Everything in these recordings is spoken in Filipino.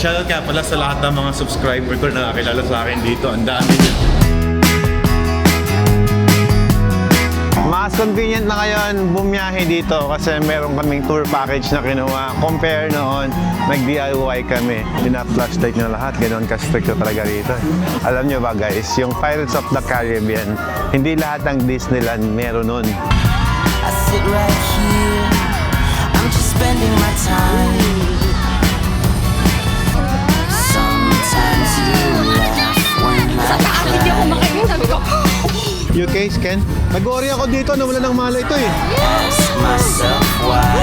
Shoutout kaya pala sa lahat ng mga subscriber ko na nakakilala sa akin dito. Ang dami niyo. Mas convenient na ngayon bumiyahe dito kasi meron kaming tour package na kinuha. Compare noon, nag-DIY kami. Pina-flashlight na lahat, ganoon ka-strict talaga rito. Alam nyo ba guys, yung Pirates of the Caribbean, hindi lahat ng Disneyland meron nun. I sit right here, I'm just spending my time. Sometimes you laugh when I cry. Hindi ako makainin, sabi ko. You okay, Ken? Nag-worry ako dito, nawala ng malay ito eh. Ask myself why.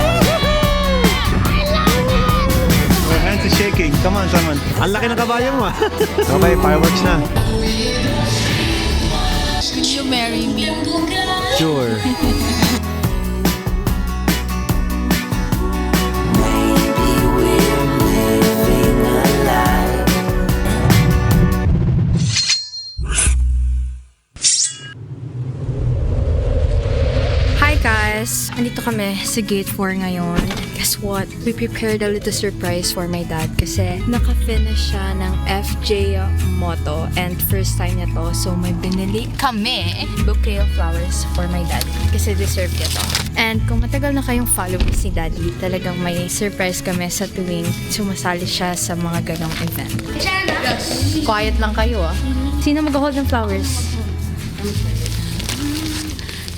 My hands is shaking. Come on, come on. Ang laki ng kabayo mo ah. Okay, fireworks na. Will you marry me? Sure. Maybe we're living a lie. Hi guys! Andito kami sa Gate 4 ngayon. Guess what? We prepared a little surprise for my dad kasi naka-finish siya ng FJ Moto and first time niya to. So may binili kami bouquet of flowers for my dad kasi deserve niya to. And kung matagal na kayong followers ni Daddy, talagang may surprise kami sa tuwing sumasali siya sa mga ganong event. Quiet lang kayo ah. Sino mag-hold ng flowers?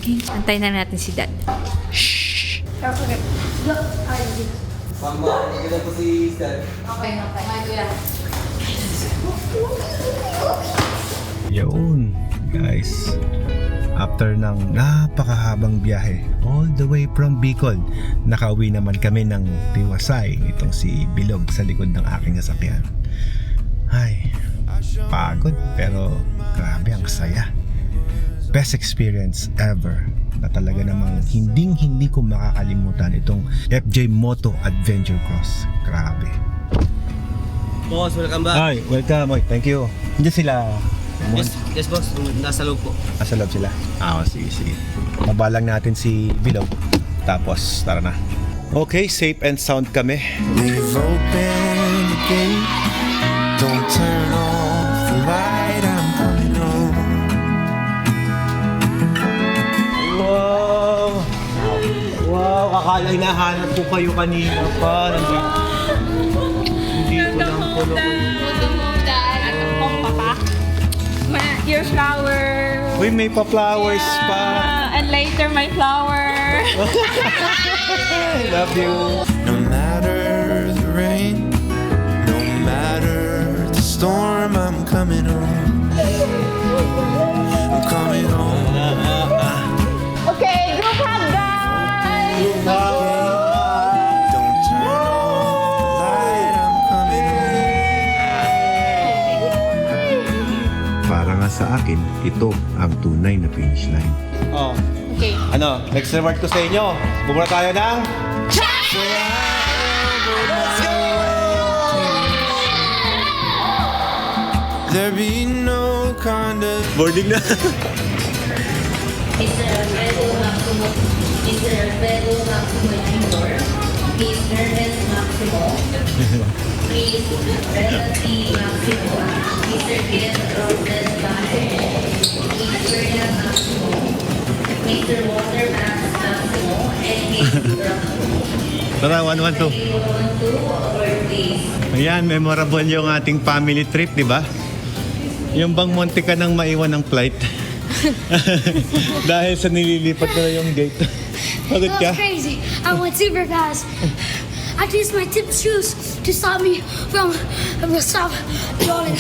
Okay, antayin na natin si Dad. Yun, guys. After ng napakahabang biyahe, all the way from Bicol, nakauwi naman kami ng Tiwasay, itong si Bilog sa likod ng aking sasakyan. Ay, pagod pero grabe ang saya. Best experience ever na talaga namang hindi ko makakalimutan itong FJ Moto Adventure Cross. Grabe. Boss, welcome back. Ay, welcome. Oy, thank you. Hindi sila. Yes, boss. Nasa loob po. Nasa loob sila. Sige. Mabalang natin si Bilog. Tapos, tara na. Okay, safe and sound kami. We've opened the gate. Don't turn off the light. I'm coming home. Wow, akala hinahanap ko kayo kanina pa. Nandito lang po. Your flower. Uy, may pa-flowers pa. And later my flower. I love you. No matter the rain, no matter the storm, I'm coming home. I'm coming home. Okay, group hug guys. Don't turn off the light, I'm coming home. Para nga sa akin, ito ang tunay na finish line. Oh, Okay. ano, next reward ko sa inyo. Bumura tayo ng... There be no kind of Boarding na. Mr. Alfredo Maximo, Mr. Alfredo Maximo Jr., Mr. S. Maximo, Miss Relati Maximo, Mr. Ken Roses Bahe, Miss Berna Maximo, Mr. Walter Max Maximo, and Miss Maximo. Tara, 112. Birthdays. Ayan, memorable yung ating family trip, di ba? Yung bang munti ka nang maiwan ng flight. Dahil sa nililipat na yung gate. Pagod ka? That was crazy. I went super fast. I used my tip shoes to stop me from falling.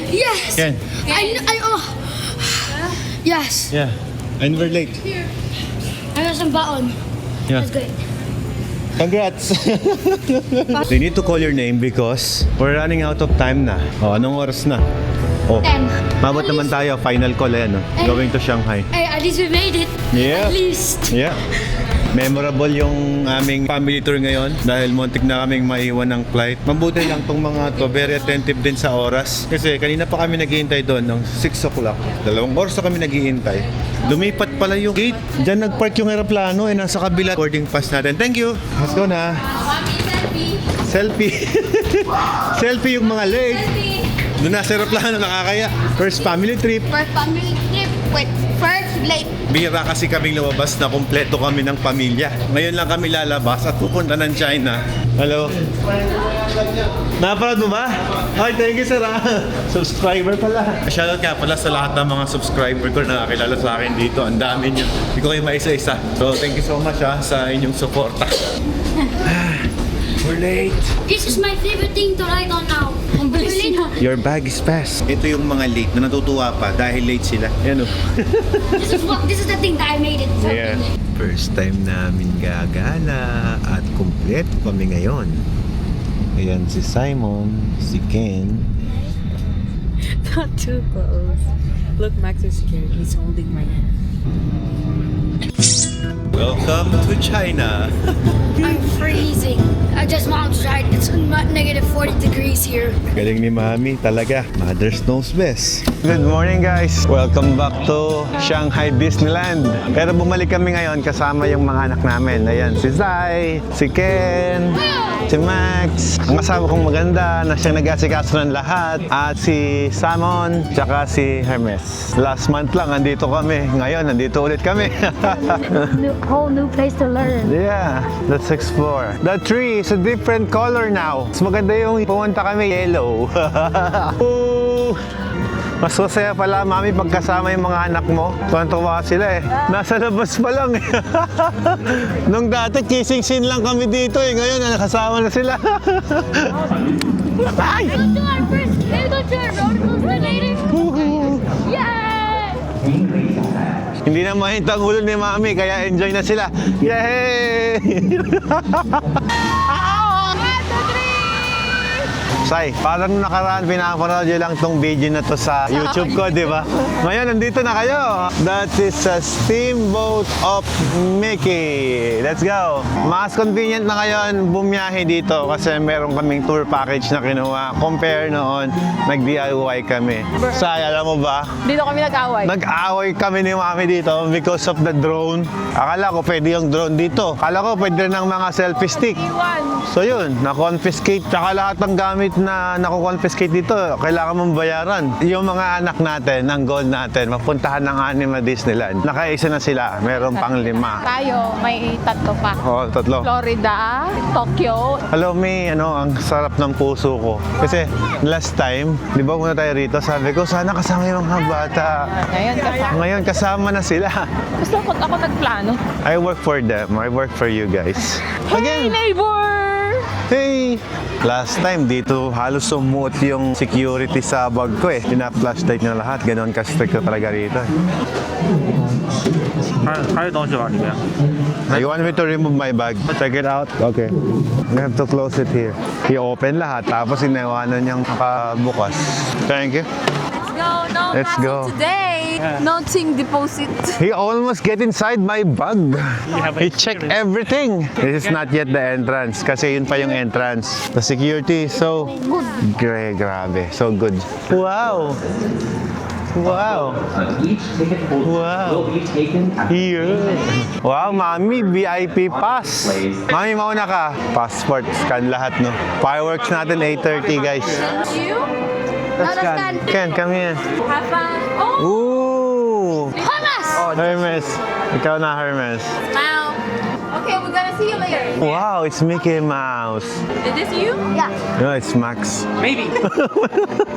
Yes. Ken? Yes. Yeah. And we're late. I got some baon. Yeah. That's good. Congrats! You need to call your name because we're running out of time na. Oh, anong oras na? Oh, 10. mabot naman tayo. Final call ayan, no? Going to Shanghai. Hey, at least we made it. Yeah. At least. Yeah. Memorable yung aming family tour ngayon dahil muntik na kaming maiwan ng flight. Mabuti lang tong mga to, very attentive din sa oras. Kasi kanina pa kami naghihintay doon ng 6 o'clock. 2 oras na kami naghihintay. Lumipat pala yung gate. Diyan nagpark yung aeroplano nasa kabila. Boarding pass natin. Thank you. Let's go na. Selfie. Selfie yung mga late. Doon na sa aeroplano, nakakaya. First family trip. For family trip with first late. Bihira kasi kaming lumabas na kumpleto kami ng pamilya. Ngayon lang kami lalabas at pupunta ng China. Hello? Napanood mo ba? Ay, thank you sir Subscriber pala. Shoutout nga pala sa lahat ng mga subscriber ko na nakakilala sa akin dito. Ang dami nyo. Hindi ko kayo maisa-isa. So, thank you so much sa inyong suporta. We're late. This is my favorite thing to ride on now. We're late. Your bag is fast. Ito yung mga late na natutuwa pa dahil late sila. Yan o. This is the thing that I made it. Yeah. First time namin gagala at kumpleto kami ngayon. Ayan si Simon, si Ken. Not too close. Look, Max is scared. He's holding my hand. Welcome to China. I'm freezing. I just mom's right. It's negative 40 degrees here. Galing ni Mami talaga. Mother's knows best. Good morning guys. Welcome back to Shanghai Disneyland. Pero bumalik kami ngayon kasama yung mga anak namin. Ayan, si Zai, si Ken, si Max, ang asawa kong maganda na siyang nag-asikaso ng lahat, at si Samon, tsaka si Hermes. Last month lang, andito kami. Ngayon, nandito ulit kami. Whole new place to learn. Yeah, let's explore. The tree is a different color now. Mas maganda yung pumunta kami yellow. Ooh. Mas masaya pala, Mami, pagkasama yung mga anak mo. Tuwan-tuwa sila eh. Nasa labas pa lang eh. Nung dati, kissing scene lang kami dito eh. Ngayon, nakasama na sila. Ay! Let's do our first. Let's go to our roller coaster later. Yay! Hindi na mahintang ulo ni Mami, kaya enjoy na sila. Yay! Sai, parang nakaraan pinapanood nyo lang tong video na to sa YouTube ko, di ba? Ngayon, nandito na kayo. That is a Steamboat of Mickey. Let's go. Mas convenient na ngayon bumiyahe dito kasi meron kaming tour package na kinuha. Compare noon, nag-DIY kami. Sai, alam mo ba? Dito kami nag-away. Nag-away kami ni Mami dito because of the drone. Akala ko pwede yung drone dito. Akala ko pwede ng mga selfie stick. So yun, na-confiscate. Tsaka lahat ng gamit na nakukonfiscate dito, kailangan mong bayaran. Yung mga anak natin, ang goal natin, mapuntahan ng Anima Disneyland. Nakaisa na sila, meron pang 5. Tayo, may tatlo pa. Oo, 3. Florida, Tokyo. Alam mo, ang sarap ng puso ko. Kasi last time, di ba muna tayo rito, sabi ko, sana kasama yung mga bata. Ngayon, kasama na sila. Gusto ko ako nagplano. I work for them. I work for you guys. Hey, neighbor! Hey! Last time, dito halos sumuot yung security sa bag ko eh. Pina-flashlight na lahat. Ganon ka-strict ko talaga rito. You want me to remove my bag? Check it out? Okay. We have to close it here. I-open lahat, tapos inawanan niyang nakabukas. Thank you. Let's Let's go. go. Today, noting deposit. He almost get inside my bag. He checked everything. This is not yet the entrance kasi yun pa yung entrance. The security is so good. Grabe. So good. Wow. Wow. Wow. Here. Wow, Mami, VIP pass. Mami, mauna ka. Passport, scan lahat, no? Fireworks natin, 8:30, guys. You? Ken, come here. Have fun. Oh, Ooh. Hermes! Hermes. Ikaw na, Hermes. now. Okay, we're gonna see you later. Wow, it's Mickey Mouse. Is this you? Yeah. No, it's Max. Maybe.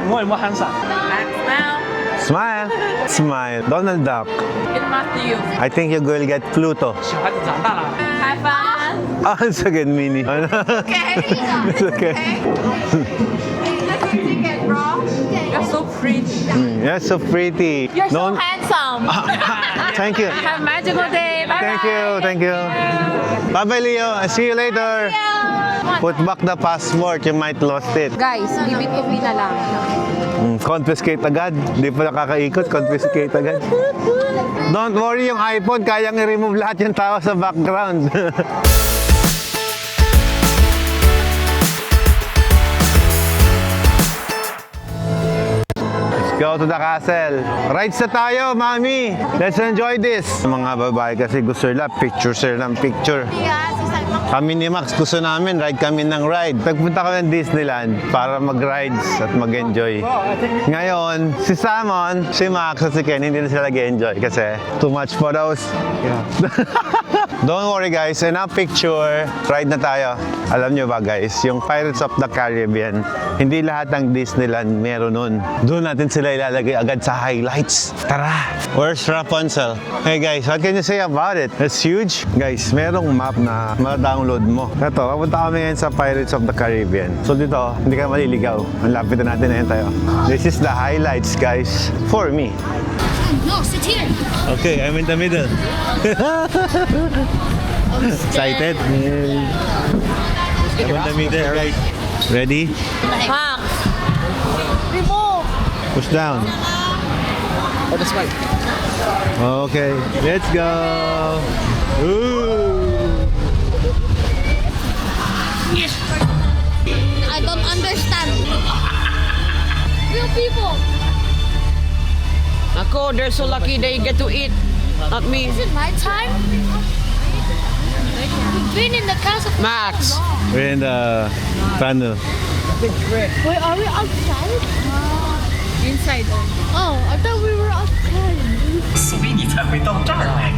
more handsome. Max, now. Smile. Smile. Donald Duck. It must be you. I think you will get Pluto. Have fun. Oh, it's a good mini. Okay. It's okay. Let's go ticket, bro. You're so pretty. You're so pretty. You're so Don't- handsome. Thank you. Have a magical day. Bye. Thank you. Thank you. Bye-bye, Leo. I'll see you later. Put back the passport. You might lost it. Guys, bibit ko na lang. Confiscate agad. Hindi pa nakakaikot. Confiscate agad. Don't worry, yung iPhone, kayang i-remove lahat yung tao sa background. Let's go to the castle. Rides na tayo, Mami. Let's enjoy this. Mga babae kasi gusto nila picture ng picture. Yes, it's like Kami ni Max, gusto namin ride kami ng ride. Pagpunta kami ng Disneyland para mag-rides at mag-enjoy. Ngayon, si Salmon, si Max at si Ken, hindi na sila nag-enjoy kasi too much photos. Don't worry guys, enough picture. Ride na tayo. Alam nyo ba guys, yung Pirates of the Caribbean, hindi lahat ng Disneyland meron nun. Doon natin sila ilalagay agad sa highlights. Tara! Where's Rapunzel? Hey guys, what can you say about it? It's huge. Guys, merong map na ma-download mo. Ito, papunta kami ngayon sa Pirates of the Caribbean. So dito, hindi ka maliligaw. Ang lapit na natin na tayo. This is the highlights guys, for me. No, sit here. Okay, I'm in the middle. Excited? I'm in the middle guys. Ready? Max. Push down. Oh, that's right. Okay, let's go. Ooh. I don't understand. Real people. Ako, they're so lucky they get to eat. Not me. Is it my time? We've been in the castle. Max. We're in the tunnel. Wait, are we outside? Inside. Oh, I thought we were outside. 所以你才会到这儿来，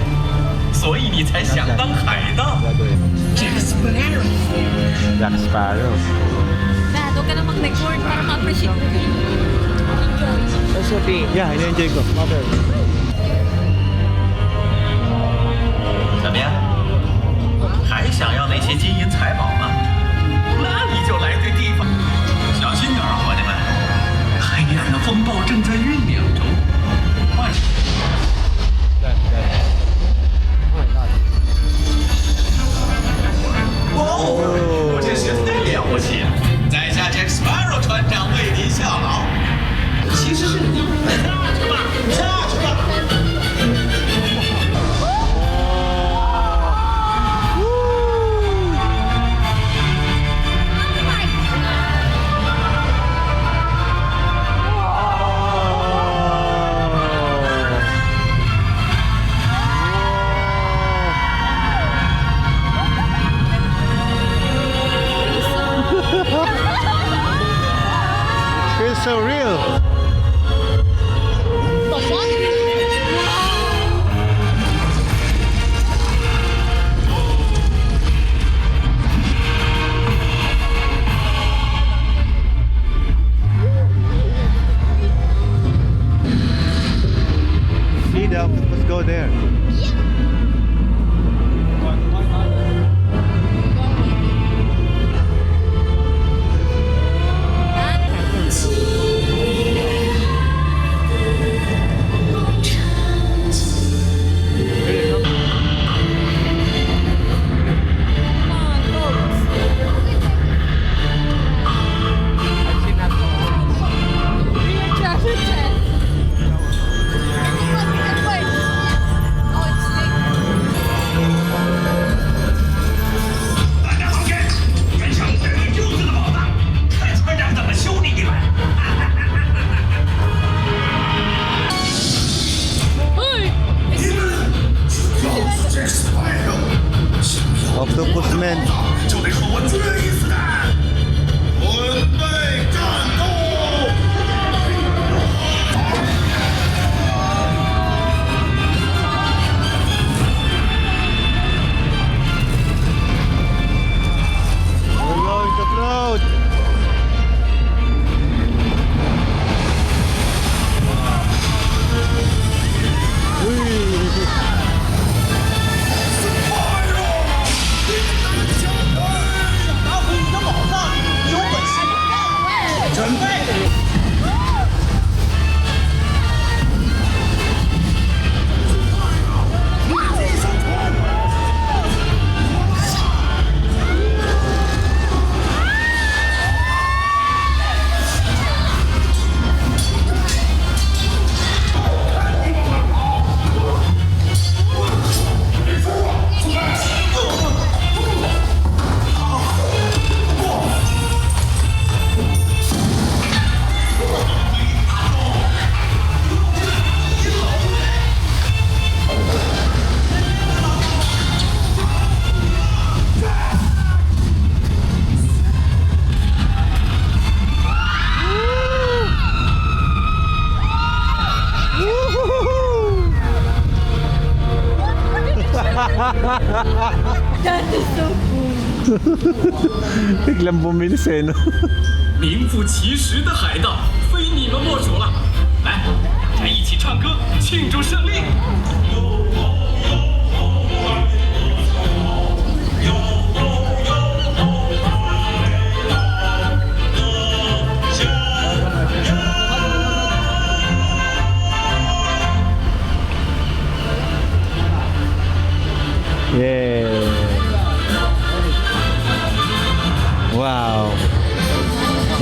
所以你才想当海盗。 Jack Sparrow. Dad, huwag ka na mag-record para ma-appreciate mo. That's okay. Yeah, in-enjoy ko. 怎么样？还想要那些金银财宝吗？那你就来对地方。小心点儿，伙计们，黑暗的风暴正在酝酿中。快！哦，这是太了不起了！在下 Jack Sparrow 船长为您效劳。其实是你，下去吧，下去吧。 Feels so real. See the octopus go there. That is so cool. Biglang bumilis eh, no? 名副其实的海盗，非你们莫属了。来，大家一起唱歌庆祝胜利。 Yeah. Wow.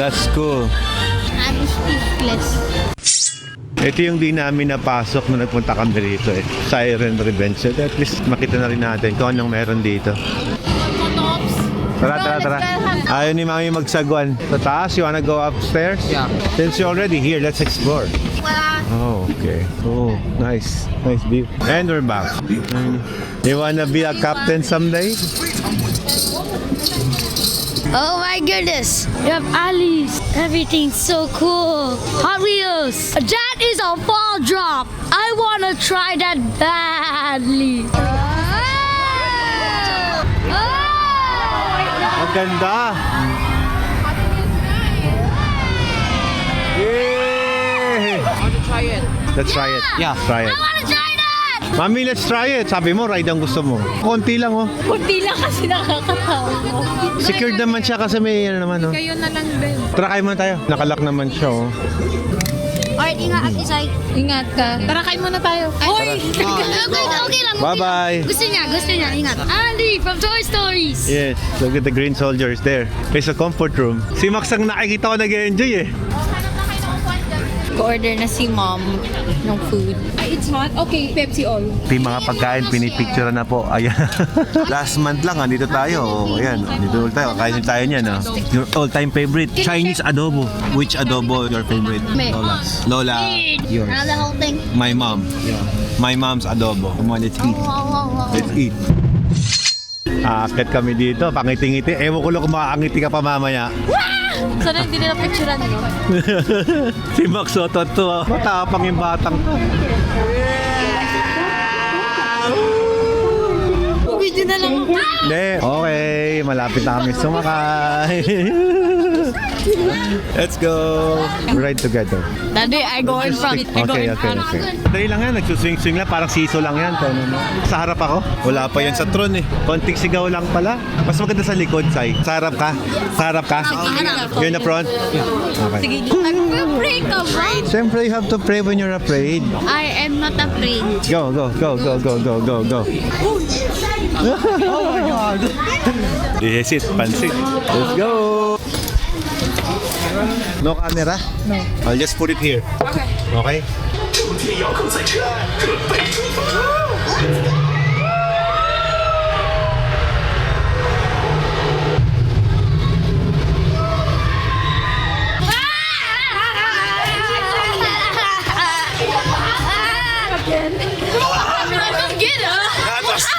That's cool. I'm speechless. Ito yung di namin napasok nung nagpunta kami rito eh. Siren Revenge. So, at least makita na rin natin kung anong meron dito. Tara. Ayaw ni Mami magsagwan. Sa taas, you wanna go upstairs? Yeah. Since you're already here, let's explore. Oh, okay. Oh, nice. Nice view. And we're back. You wanna be a captain someday? Oh my goodness. You have alleys. Everything's so cool. Hot Wheels. That is a ball drop. I want to try that badly. Ang ganda! Yay! Try it. Let's try it. Yeah. Try it. I want to try that. Mami, let's try it. Sabi mo, ride ang gusto mo. Konti lang, oh. Kunti lang kasi nakakatawa. Secured naman siya kasi may ano naman, oh. Kayo na lang din. Tara, kayo muna tayo. Nakalock naman siya, oh. Alright, ingat at isay. Ingat ka. Tara, kain muna tayo. Ay! Okay lang. Bye-bye. Gusto niya. Ingat. Andy from Toy Stories. Yes, look at the green soldiers there. It's a comfort room. Si Max ang nakikita ko nag-enjoy, eh. Order na si mom ng food. Ay, it's hot? Okay, Pepsi all. Ito yung mga pagkain, pinipicture na po. Ayan. Last month lang, andito tayo. Oh, ayan, dito ulit tayo. Kainin tayo niyan. Oh. Your all-time favorite, Chinese adobo. Which adobo your favorite? Lola's. Lola, yours. The whole thing. My mom. My mom's adobo. Come on, let's eat. Let's eat. Akit kami dito, pangiti-ngiti. Ewan ko lang kung makakangiti ka pa mamaya. Sana hindi nila picturean nyo. Si Max Soto to. Matapang yung batang to. Video na lang ako. Hindi. Okay, malapit na kami sumakay. Let's go. Ride together. Daddy, I go in front. Okay. Dali lang yan, nagsuswing-swing lang. Parang siso lang yan. Sa harap ako. Wala pa yan sa tron eh. Konting sigaw lang pala. Mas maganda sa likod, Sai. Sa harap ka. You're in the front? Okay. Sige, I'm afraid ka, bro. Siyempre, you have to pray when you're afraid. I am not afraid. Go. Oh my God. This is it. Pansit. Let's go. No camera? No. I'll just put it here. Okay. Okay? 中间遥控赛车，准备出发。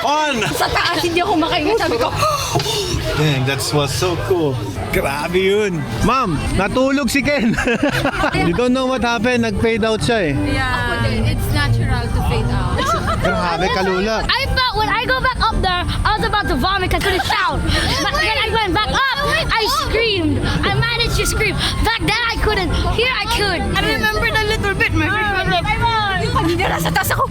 On! Sa taas, hindi ako makaingat. Sabi ko, Dang, that was so cool. Grabe yun. Ma'am, natulog si Ken. You don't know what happened. Nag-fade out siya eh. yeah, it's natural to fade out. Grabe, kalula. I thought when I go back up there, I was about to vomit. I couldn't shout. But when I went back up, I screamed. I managed to scream. Back then, I couldn't. Here, I could. I remembered a little bit. My face went like, Yung kanina nasa taas ako.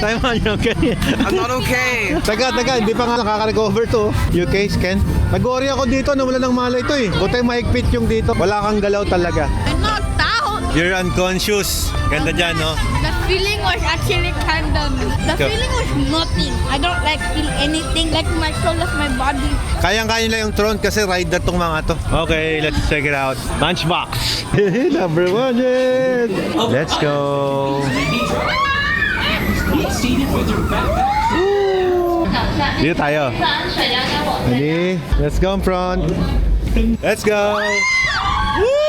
Time on, you okay? I'm not okay. Taga, hindi pa nga nakaka-recover to. You okay, Ken? Nag-worry ako dito na wala ng malay to eh. Buti mahigpit yung dito. Wala kang galaw talaga. I'm knocked out. You're unconscious. Ganda dyan, no? The feeling was actually kind of... The Go. feeling was nothing. I don't feel anything like my soul of my body. Kayang-kaya nila yung throne kasi rider tong mga to. Okay, let's check it out. Lunchbox. Number 100. Let's go. Dito tayo. Ready? Let's go in front. Let's go. Woo!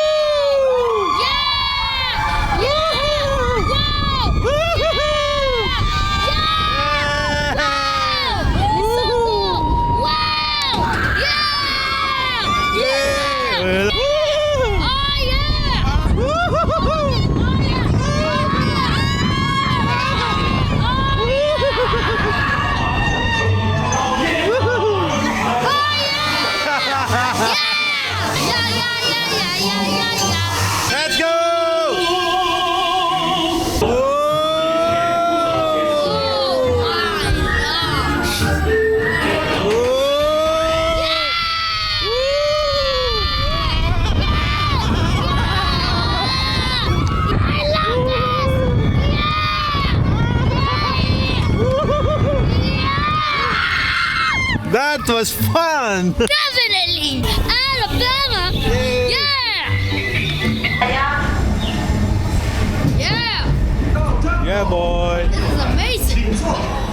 It was fun! Definitely! Alabama! Yeah! Yeah! Yeah, boy! This is amazing!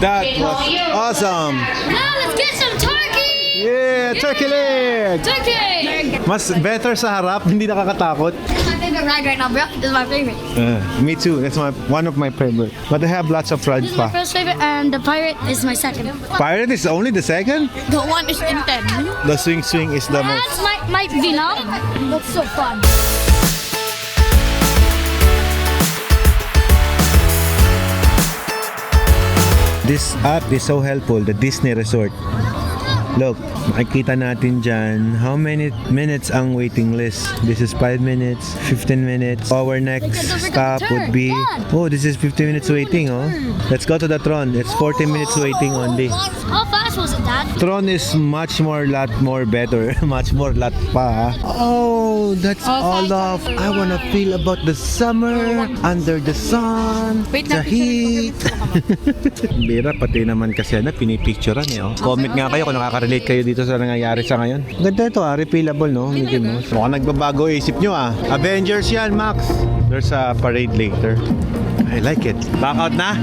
That was awesome! Now let's get some turkey! Yeah, turkey leg! Turkey! Mas better sa harap, hindi nakakatakot. This is my favorite ride right now, bro. This is my favorite. Me too. That's one of my favorite. But I have lots of rides This is my pa. first favorite, and the pirate is my second. Pirate is only the second. The one is intense. The swing is the most. That's my Vietnam. That's so fun. This app is so helpful, the Disney Resort. Look, makikita natin dyan how many minutes ang waiting list. This is 5 minutes, 15 minutes. Our next stop would be... Oh, this is 15 minutes waiting, oh. Let's go to the Tron. It's 40 minutes waiting only. How fast was it, Dad? Tron is lot more better. Much more lot pa. Oh, that's all of I wanna feel about the summer, under the sun, the heat. Bira, pati naman kasi pinipicturean eh. Oh. Comment nga kayo kung nakaka-relate kayo dito sa nangyayari sa ngayon. Ganda ito refillable no? Mickey Mouse. Mukhang nagbabago isip nyo Avengers yan, Max. There's a parade later. I like it. Back out na?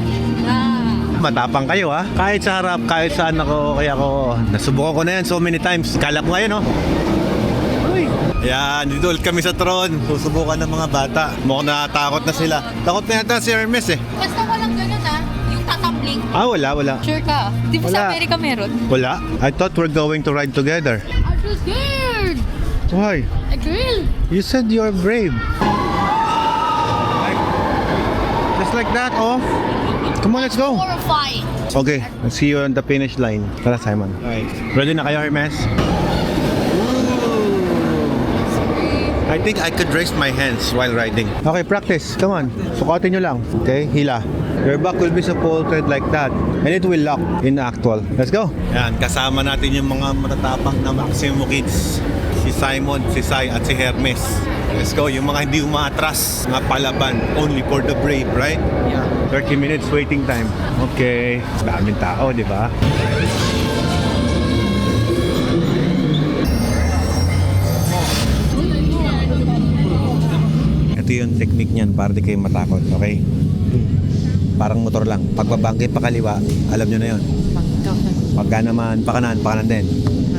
Matapang kayo Kahit sa harap, kahit saan ako, kaya ako nasubukan ko na yan so many times. Kala ko ngayon Ayan, dito ulit kami sa Tron. Susubukan ng mga bata. Mukhang natatakot na sila. Takot na yata si Hermes eh. Basta walang ganun yung tatambling. Wala. Sure ka? Di ba Wala. sa Amerika meron? Wala. I thought we're going to ride together. I'm so scared. Why? I grill. You said you're brave. Just like that, Come on, let's go. Horrifying. Okay, let's see you on the finish line. Tara, Simon. Alright. Ready na kayo, Hermes? I think I could raise my hands while riding. Okay, practice. Come on. Sukatin nyo lang. Okay, hila. Your back will be supported like that. And it will lock in actual. Let's go. Yan, kasama natin yung mga matatapang na Maximo Kids. Si Simon, si Sai, at si Hermes. Let's go. Yung mga hindi umaatras, mga palaban. Only for the brave, right? Yeah. 30 minutes waiting time. Okay. Daming tao, di ba? Ito yung technique niyan para di kayo matakot, okay? Parang motor lang. Pagbabangke pa kaliwa, alam nyo na yun. Pagka naman, pakanan din.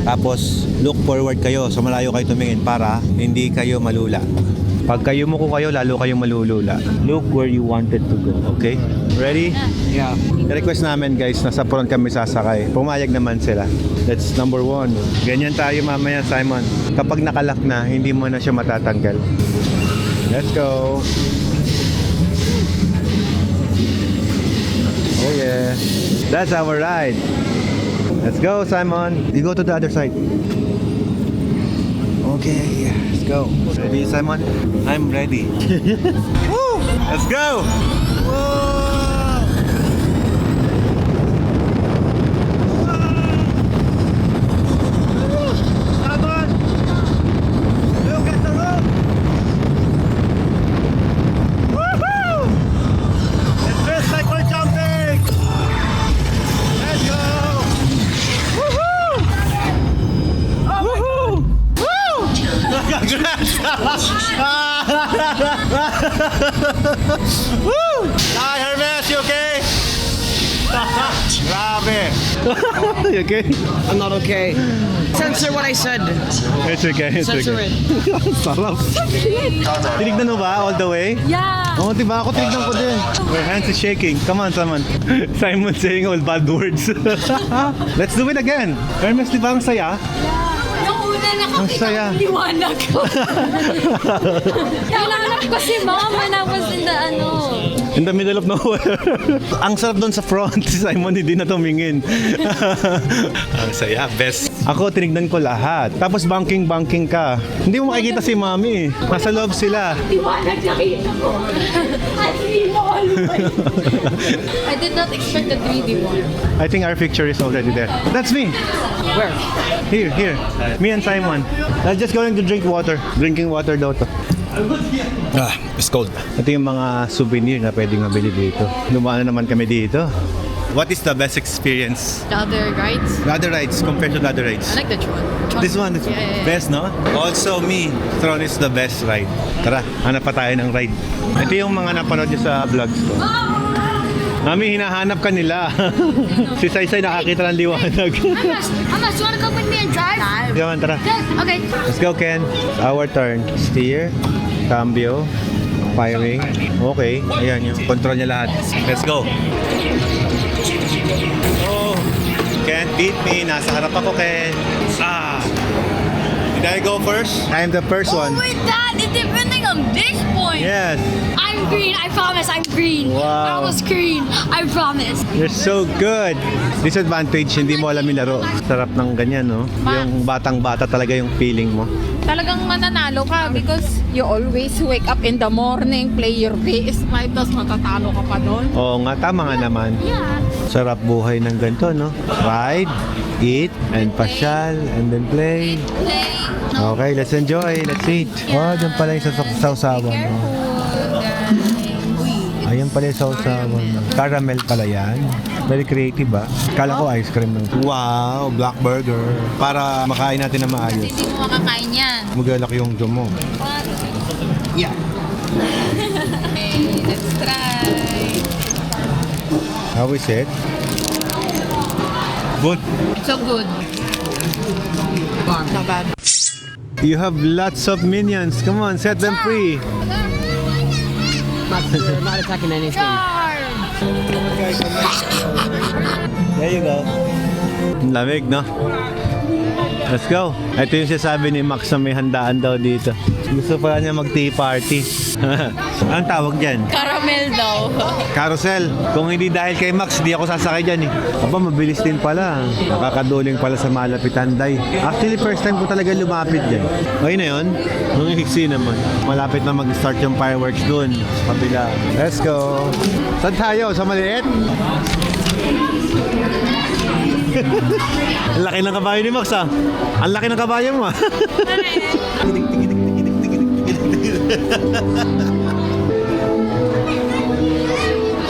Tapos, look forward kayo. So malayo kayo tumingin para hindi kayo malula. Pag kayo muko kayo, lalo kayong malulula. Look where you wanted to go, okay? Ready? Yeah. Request namin guys, nasa front kami sasakay. Pumayag naman sila. That's number 1. Ganyan tayo mamaya, Simon. Kapag nakalak na, hindi mo na siya matatanggal. Let's go. Oh yeah. That's our ride. Let's go, Simon. You go to the other side. Okay, let's go. Ready, Simon? I'm ready. Woo! Let's go! Whoa! Simon! Look at the road! Woohoo! It feels like we're jumping! Let's go! Woohoo! Woohoo! Woo! Congrats! Woo! Hi, Hermes, you okay? Grabe! You okay? I'm not okay. Censor what I said. It's okay, it's Censor okay. it. Sarap. Tinignan mo ba all the way? Yeah. Oo, diba? Ako tinignan ko din. My hands is shaking. Come on, Simon. Simon saying all bad words. Let's do it again. Hermes, di ba ang saya? Nung una Ang saya. nakakita ko liwanag ko. Kailangan ko si Mom when I was in the In the middle of nowhere. Ang sarap doon sa front. Si Simon hindi na tumingin. Ang saya. Best. Ako, tinignan ko lahat. Tapos banking ka. Hindi mo makikita si Mami. Nasa loob sila. liwanag nakita ko. At hindi mo I did not expect the 3D one. I think our picture is already there. That's me. Where? Here. Me and Simon. I'm just going to drink water. Drinking water daw to. It's cold. Ito yung mga souvenir na pwedeng mabili dito. Dumaan na naman kami dito. What is the best experience? The other rides. The other rides compared to the other rides? I like the Tron. This one is Yeah. best, no? Also me, Tron is the best ride. Tara, hanap pa tayo ng ride. Ito yung mga napanood niyo sa vlogs ko. Mami, hinahanap ka nila. Si Saysay nakakita ng liwanag. Amas, you wanna come with me and drive? Yaman, tara. Okay. Let's go, Ken. Our turn. Steer, cambio, firing. Okay, ayan yung control niya lahat. Let's go. Oh, can't beat me. Nasa harap ako, Ken. Did I go first? I'm the first one. Wait, Dad, it's depending on this point. Yes. I'm green. I promise. I'm green. Wow. I was green. I promise. You're so good. Disadvantage, hindi mo alam yung laro. Sarap ng ganyan, no? Yung batang-bata talaga yung feeling mo. Talagang mananalo ka because you always wake up in the morning, play your PS5, tapos matatalo ka pa doon. Oo nga, tama nga naman. Yeah. Sarap buhay ng ganito, no? Ride, eat, and pasyal, and then play. Okay, let's enjoy. Let's eat. Oh, dyan pala yung sausawan mo. Ayan pala yung sausawan mo. Caramel pala yan. Very creative, ba? Kala ko ice cream lang. Wow, black burger. Para makain natin na maayos. Hindi mo makakain yan. Magalak yung dyan mo. Yeah. Okay, let's try. How is it? Good. So good. Not bad. You have lots of minions. Come on, set them free. You're not attacking anything. There you go. Lamig, no? Let's go. Ito yung sinasabi ni Max na may handaan daw dito. Gusto pala niya mag-tea party. Anong tawag dyan? Caramel daw. Carousel. Kung hindi dahil kay Max, di ako sasakay dyan eh. Aba, mabilis din pala. Nakakaduling pala sa malapitan, day. Actually, first time ko talaga lumapit dyan. Okay na yun? Nung hiksi naman. Malapit na mag-start yung fireworks dun. Sa kabila. Let's go. Saan tayo? Sa maliit? Ang laki ng kabayo ni Max, ah. Ang laki ng kabayo mo, ah.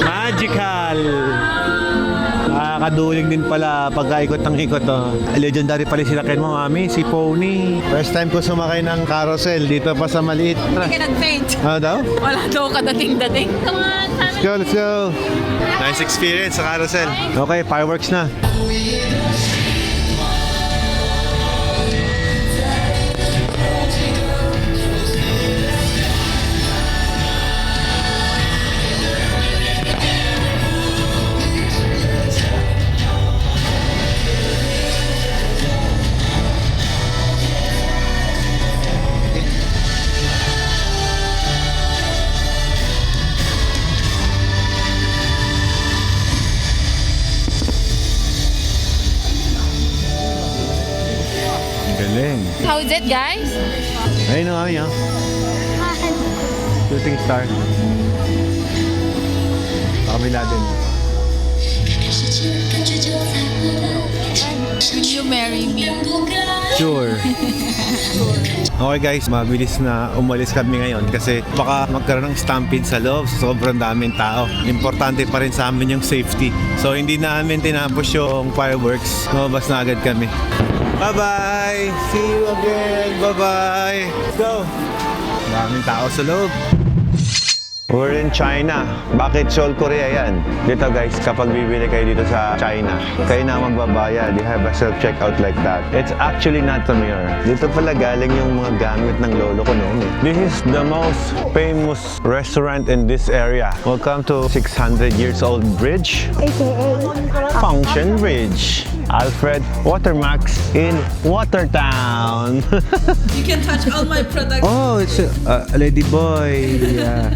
Magical! Nakakaduling din pala pagkaikot ng ikot, oh. Legendary pala sila Ken mo, mami. Si Pony. First time ko sumakay ng carousel dito pa sa maliit. Hindi ka nag-faint. Ano daw? Wala daw kadating-dating. Come on, Let's go, let's go. Nice experience sa carousel. Okay, fireworks na. Galing. How is it, guys? Ayun na kami, ah. Shooting star. Pakabila din. Will you marry me? Sure. Okay guys, mabilis na umalis kami ngayon kasi baka magkaroon ng stampede sa loob. Sobrang daming tao. Importante pa rin sa amin yung safety. So hindi namin tinapos yung fireworks. Lumabas na agad kami. Bye-bye! See you again! Bye-bye! Let's go! Daming tao sa loob. We're in China. Bakit Seoul, Korea yan? Dito guys, kapag bibili kayo dito sa China, kayo na magbabayad. They have a self-checkout like that. It's actually not a mirror. Dito pala galing yung mga gamit ng lolo ko noon. This is the most famous restaurant in this area. Welcome to 600 years old bridge. Function Bridge. Alfred Watermax in Watertown. You can touch all my products. Oh, it's a lady boy. Yeah.